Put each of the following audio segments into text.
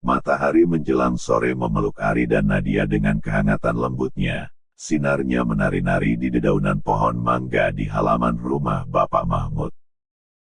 Matahari menjelang sore memeluk Ari dan Nadia dengan kehangatan lembutnya. Sinarnya menari-nari di dedaunan pohon mangga di halaman rumah Bapak Mahmud.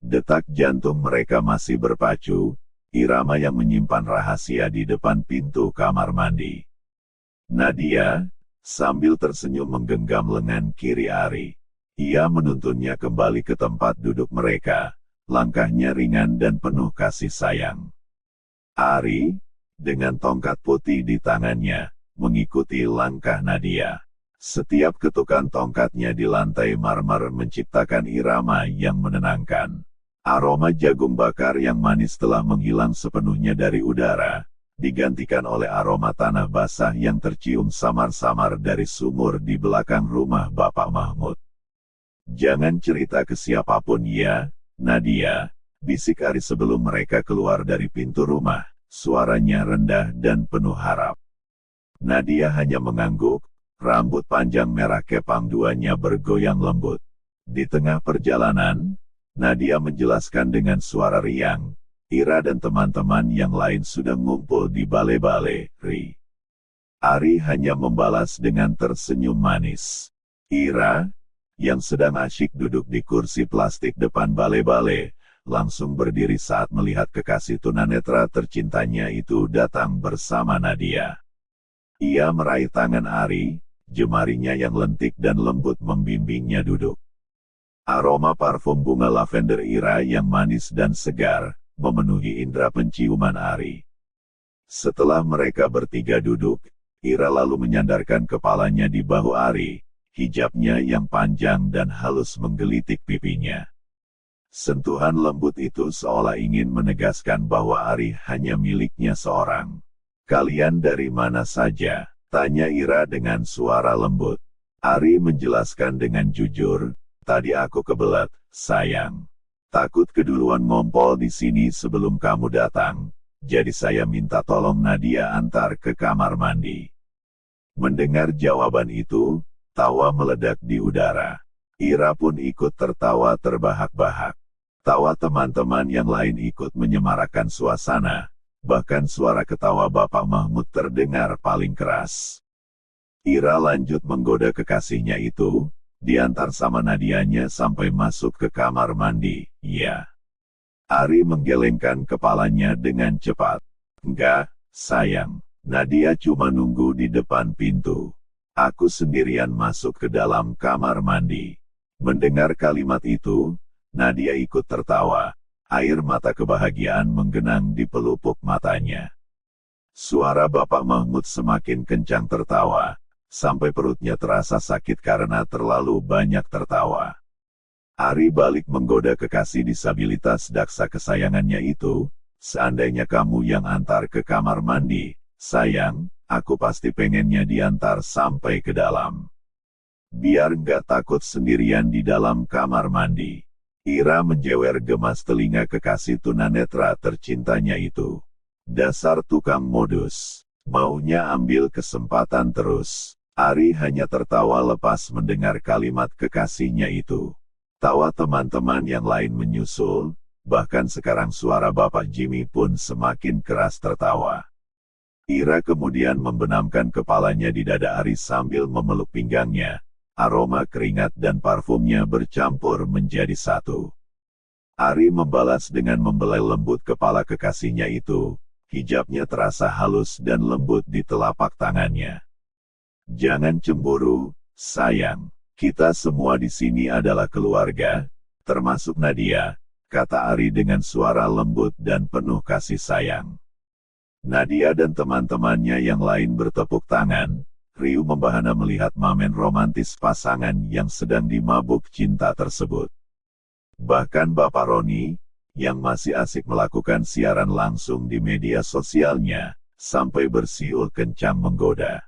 Detak jantung mereka masih berpacu, irama yang menyimpan rahasia di depan pintu kamar mandi. Nadia, sambil tersenyum menggenggam lengan kiri Ari. Ia menuntunnya kembali ke tempat duduk mereka, langkahnya ringan dan penuh kasih sayang. Ari, dengan tongkat putih di tangannya, mengikuti langkah Nadia. Setiap ketukan tongkatnya di lantai marmer menciptakan irama yang menenangkan. Aroma jagung bakar yang manis telah menghilang sepenuhnya dari udara, digantikan oleh aroma tanah basah yang tercium samar-samar dari sumur di belakang rumah Bapak Mahmud. "Jangan cerita ke siapapun ya, Nadia," bisik Ari sebelum mereka keluar dari pintu rumah. Suaranya rendah dan penuh harap. Nadia hanya mengangguk, rambut panjang merah kepang duanya bergoyang lembut. Di tengah perjalanan, Nadia menjelaskan dengan suara riang. Ira dan teman-teman yang lain sudah ngumpul di bale-bale, Ri. Ari hanya membalas dengan tersenyum manis. Ira, yang sedang asyik duduk di kursi plastik depan bale-bale, langsung berdiri saat melihat kekasih tunanetra tercintanya itu datang bersama Nadia. Ia meraih tangan Ari, jemarinya yang lentik dan lembut membimbingnya duduk. Aroma parfum bunga lavender Ira yang manis dan segar, memenuhi indera penciuman Ari. Setelah mereka bertiga duduk, Ira lalu menyandarkan kepalanya di bahu Ari, hijabnya yang panjang dan halus menggelitik pipinya. Sentuhan lembut itu seolah ingin menegaskan bahwa Ari hanya miliknya seorang. "Kalian dari mana saja?" tanya Ira dengan suara lembut. Ari menjelaskan dengan jujur, "Tadi aku kebelet, sayang. Takut keduluan ngompol di sini sebelum kamu datang, jadi saya minta tolong Nadia antar ke kamar mandi." Mendengar jawaban itu, tawa meledak di udara. Ira pun ikut tertawa terbahak-bahak. Tawa teman-teman yang lain ikut menyemarakkan suasana, bahkan suara ketawa Bapak Mahmud terdengar paling keras. Ira lanjut menggoda kekasihnya itu, diantar sama Nadianya sampai masuk ke kamar mandi. "Ya." Ari menggelengkan kepalanya dengan cepat. "Enggak, sayang. Nadia cuma nunggu di depan pintu. Aku sendirian masuk ke dalam kamar mandi." Mendengar kalimat itu, Nadia ikut tertawa. Air mata kebahagiaan menggenang di pelupuk matanya. Suara Bapak Mahmud semakin kencang tertawa, sampai perutnya terasa sakit karena terlalu banyak tertawa. Ari balik menggoda kekasih disabilitas daksa kesayangannya itu. "Seandainya kamu yang antar ke kamar mandi, sayang, aku pasti pengennya diantar sampai ke dalam. Biar nggak takut sendirian di dalam kamar mandi." Ira menjewer gemas telinga kekasih tunanetra tercintanya itu. Dasar tukang modus. Maunya ambil kesempatan terus. Ari hanya tertawa lepas mendengar kalimat kekasihnya itu. Tawa teman-teman yang lain menyusul, bahkan sekarang suara Bapak Jimmy pun semakin keras tertawa. Ira kemudian membenamkan kepalanya di dada Ari sambil memeluk pinggangnya. Aroma keringat dan parfumnya bercampur menjadi satu. Ari membalas dengan membelai lembut kepala kekasihnya itu. Hijabnya terasa halus dan lembut di telapak tangannya. "Jangan cemburu, sayang. Kita semua di sini adalah keluarga, termasuk Nadia," kata Ari dengan suara lembut dan penuh kasih sayang. Nadia dan teman-temannya yang lain bertepuk tangan. Riu membahana melihat momen romantis pasangan yang sedang dimabuk cinta tersebut. Bahkan Bapak Roni, yang masih asik melakukan siaran langsung di media sosialnya, sampai bersiul kencang menggoda.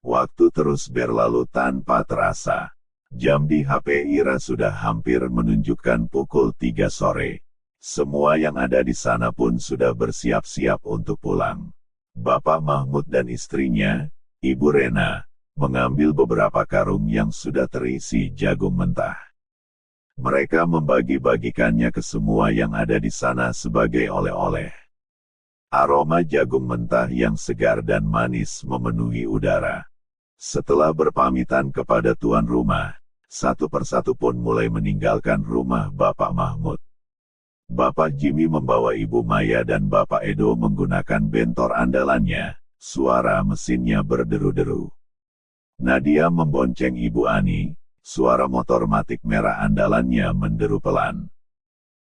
Waktu terus berlalu tanpa terasa. Jam di HP Ira sudah hampir menunjukkan pukul 3 sore. Semua yang ada di sana pun sudah bersiap-siap untuk pulang. Bapak Mahmud dan istrinya, Ibu Rena, mengambil beberapa karung yang sudah terisi jagung mentah. Mereka membagi-bagikannya ke semua yang ada di sana sebagai oleh-oleh. Aroma jagung mentah yang segar dan manis memenuhi udara. Setelah berpamitan kepada tuan rumah, satu persatu pun mulai meninggalkan rumah Bapak Mahmud. Bapak Jimmy membawa Ibu Maya dan Bapak Edo menggunakan bentor andalannya. Suara mesinnya berderu-deru. Nadia membonceng Ibu Ani. Suara motor matic merah andalannya menderu pelan.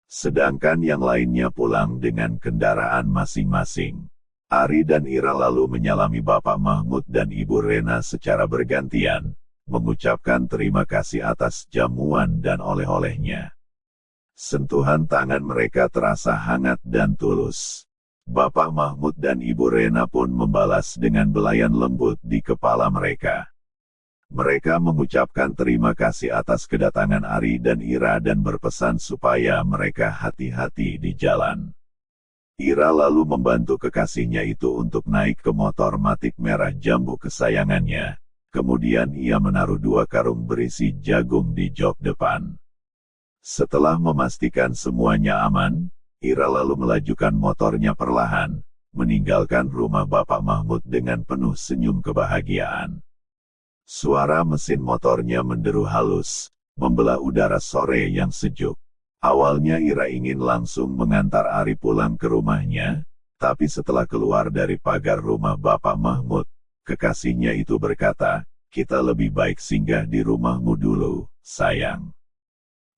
Sedangkan yang lainnya pulang dengan kendaraan masing-masing. Ari dan Ira lalu menyalami Bapak Mahmud dan Ibu Rena secara bergantian, mengucapkan terima kasih atas jamuan dan oleh-olehnya. Sentuhan tangan mereka terasa hangat dan tulus. Bapak Mahmud dan Ibu Rena pun membalas dengan belayan lembut di kepala mereka. Mereka mengucapkan terima kasih atas kedatangan Ari dan Ira dan berpesan supaya mereka hati-hati di jalan. Ira lalu membantu kekasihnya itu untuk naik ke motor matic merah jambu kesayangannya. Kemudian ia menaruh 2 karung berisi jagung di jok depan. Setelah memastikan semuanya aman, Ira lalu melajukan motornya perlahan, meninggalkan rumah Bapak Mahmud dengan penuh senyum kebahagiaan. Suara mesin motornya menderu halus, membelah udara sore yang sejuk. Awalnya Ira ingin langsung mengantar Ari pulang ke rumahnya, tapi setelah keluar dari pagar rumah Bapak Mahmud, kekasihnya itu berkata, "Kita lebih baik singgah di rumahmu dulu, sayang.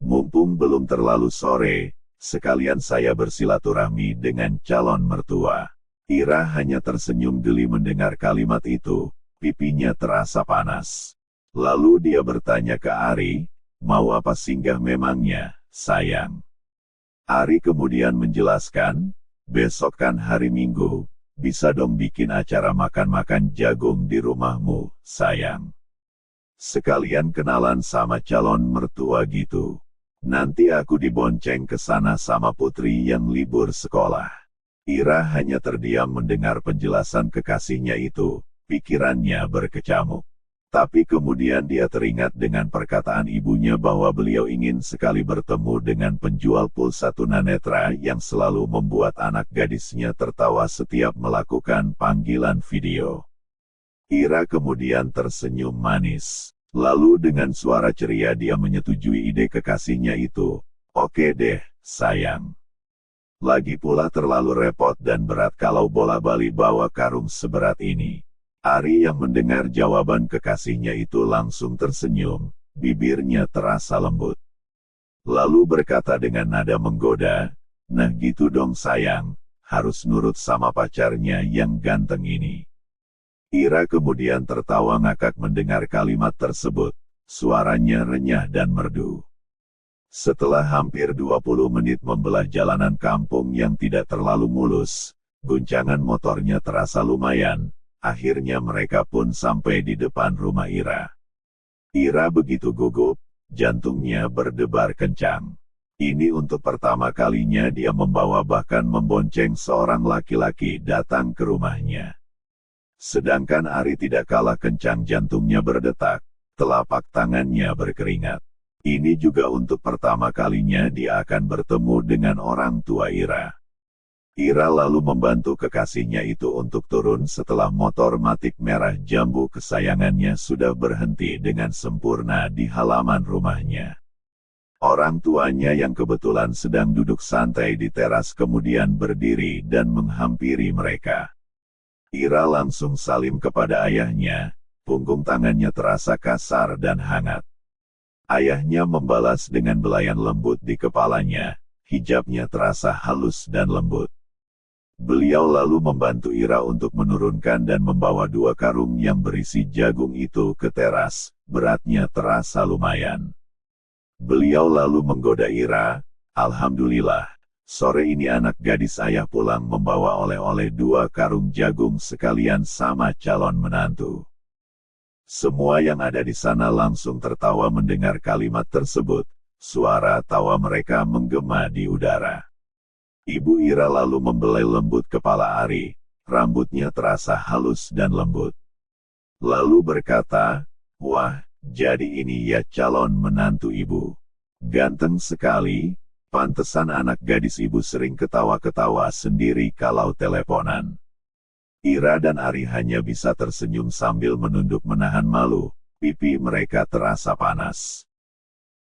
Mumpung belum terlalu sore, sekalian saya bersilaturahmi dengan calon mertua." Ira hanya tersenyum geli mendengar kalimat itu. Pipinya terasa panas. Lalu dia bertanya ke Ari, "Mau apa singgah memangnya, sayang?" Ari kemudian menjelaskan, "Besok kan hari Minggu, bisa dong bikin acara makan-makan jagung di rumahmu, sayang. Sekalian kenalan sama calon mertua gitu. Nanti aku dibonceng ke sana sama putri yang libur sekolah." Ira hanya terdiam mendengar penjelasan kekasihnya itu. Pikirannya berkecamuk. Tapi kemudian dia teringat dengan perkataan ibunya bahwa beliau ingin sekali bertemu dengan penjual pulsa tunanetra yang selalu membuat anak gadisnya tertawa setiap melakukan panggilan video. Ira kemudian tersenyum manis. Lalu dengan suara ceria dia menyetujui ide kekasihnya itu. "Oke deh, sayang. Lagi pula terlalu repot dan berat kalau bola-bali bawa karung seberat ini." Ari yang mendengar jawaban kekasihnya itu langsung tersenyum, bibirnya terasa lembut. Lalu berkata dengan nada menggoda, "Nah gitu dong sayang, harus nurut sama pacarnya yang ganteng ini." Ira kemudian tertawa ngakak mendengar kalimat tersebut, suaranya renyah dan merdu. Setelah hampir 20 menit membelah jalanan kampung yang tidak terlalu mulus, guncangan motornya terasa lumayan. Akhirnya mereka pun sampai di depan rumah Ira. Ira begitu gugup, jantungnya berdebar kencang. Ini untuk pertama kalinya dia membawa bahkan membonceng seorang laki-laki datang ke rumahnya. Sedangkan Ari tidak kalah kencang jantungnya berdetak, telapak tangannya berkeringat. Ini juga untuk pertama kalinya dia akan bertemu dengan orang tua Ira. Ira lalu membantu kekasihnya itu untuk turun setelah motor matic merah jambu kesayangannya sudah berhenti dengan sempurna di halaman rumahnya. Orang tuanya yang kebetulan sedang duduk santai di teras kemudian berdiri dan menghampiri mereka. Ira langsung salim kepada ayahnya, punggung tangannya terasa kasar dan hangat. Ayahnya membalas dengan belayan lembut di kepalanya, hijabnya terasa halus dan lembut. Beliau lalu membantu Ira untuk menurunkan dan membawa 2 karung yang berisi jagung itu ke teras, beratnya terasa lumayan. Beliau lalu menggoda Ira, "Alhamdulillah, sore ini anak gadis ayah pulang membawa oleh-oleh 2 karung jagung sekalian sama calon menantu." Semua yang ada di sana langsung tertawa mendengar kalimat tersebut, suara tawa mereka menggema di udara. Ibu Ira lalu membelai lembut kepala Ari, rambutnya terasa halus dan lembut. Lalu berkata, "Wah, jadi ini ya calon menantu ibu. Ganteng sekali, Pantesan anak gadis ibu sering ketawa-ketawa sendiri kalau teleponan. Ira dan Ari hanya bisa tersenyum sambil menunduk menahan malu, pipi mereka terasa panas.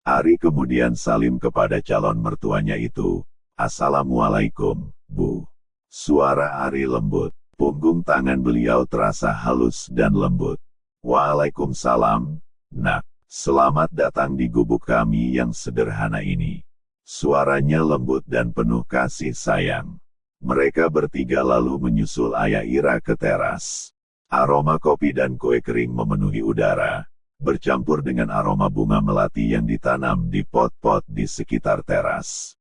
Ari kemudian salim kepada calon mertuanya itu, "Assalamualaikum, Bu." Suara Ari lembut, punggung tangan beliau terasa halus dan lembut. "Waalaikumsalam, Nak. Selamat datang di gubuk kami yang sederhana ini." Suaranya lembut dan penuh kasih sayang. Mereka bertiga lalu menyusul ayah Ira ke teras. Aroma kopi dan kue kering memenuhi udara, bercampur dengan aroma bunga melati yang ditanam di pot-pot di sekitar teras.